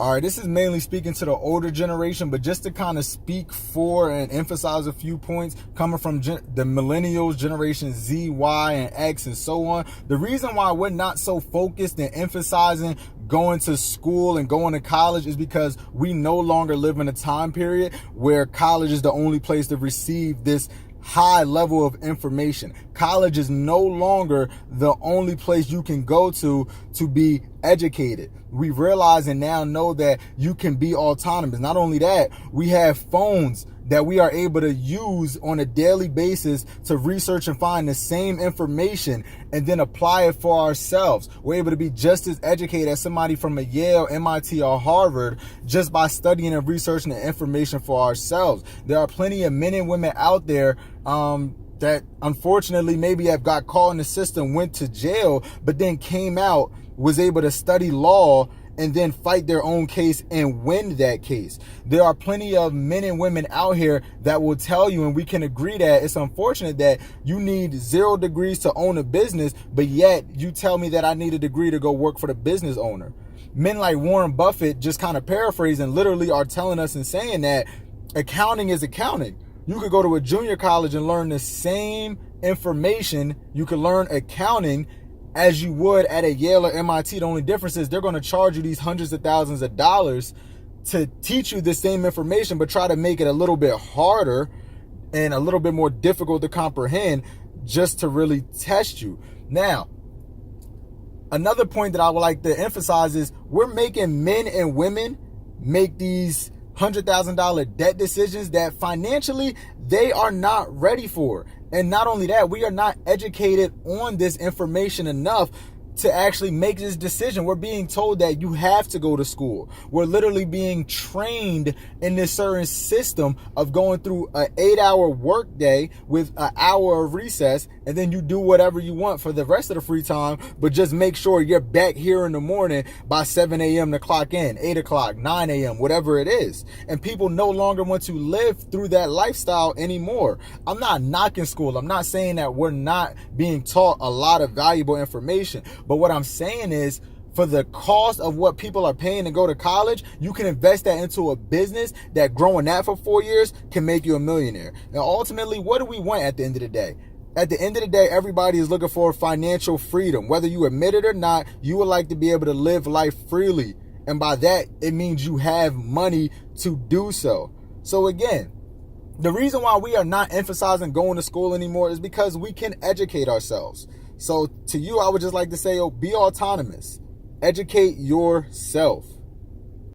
All right, this is mainly speaking to the older generation, but just to kind of speak for and emphasize a few points coming from the millennials, generation Z, Y, and X, and so on. The reason why we're not so focused and emphasizing going to school and going to college is because we no longer live in a time period where college is the only place to receive this high level of information. College is no longer the only place you can go to be educated. We realize and now know that you can be autonomous. Not only that, we have phones that we are able to use on a daily basis to research and find the same information and then apply it for ourselves. We're able to be just as educated as somebody from a Yale, MIT, or Harvard just by studying and researching the information for ourselves. There are plenty of men and women out there that unfortunately maybe have got caught in the system, went to jail, but then came out, was able to study law and then fight their own case and win that case. There are plenty of men and women out here that will tell you, and we can agree that it's unfortunate that you need 0 degrees to own a business, but yet you tell me that I need a degree to go work for the business owner. Men like Warren Buffett, just kind of paraphrasing, literally are telling us and saying that accounting is accounting. You could go to a junior college and learn the same information. You could learn accounting as you would at a Yale or MIT. The only difference is they're going to charge you these hundreds of thousands of dollars to teach you the same information, but try to make it a little bit harder and a little bit more difficult to comprehend just to really test you. Now, another point that I would like to emphasize is we're making men and women make these $100,000 debt decisions that financially they are not ready for. And not only that, we are not educated on this information enough to actually make this decision. We're being told that you have to go to school. We're literally being trained in this certain system of going through an 8-hour work day with an hour of recess, and then you do whatever you want for the rest of the free time, but just make sure you're back here in the morning by 7 a.m. to clock in, 8 o'clock, 9 a.m., whatever it is. And people no longer want to live through that lifestyle anymore. I'm not knocking school. I'm not saying that we're not being taught a lot of valuable information. But what I'm saying is, for the cost of what people are paying to go to college, you can invest that into a business that growing that for 4 years can make you a millionaire. And ultimately, what do we want at the end of the day? At the end of the day, everybody is looking for financial freedom. Whether you admit it or not, you would like to be able to live life freely. And by that, it means you have money to do so. So again, the reason why we are not emphasizing going to school anymore is because we can educate ourselves. So to you, I would just like to say, be autonomous. Educate yourself.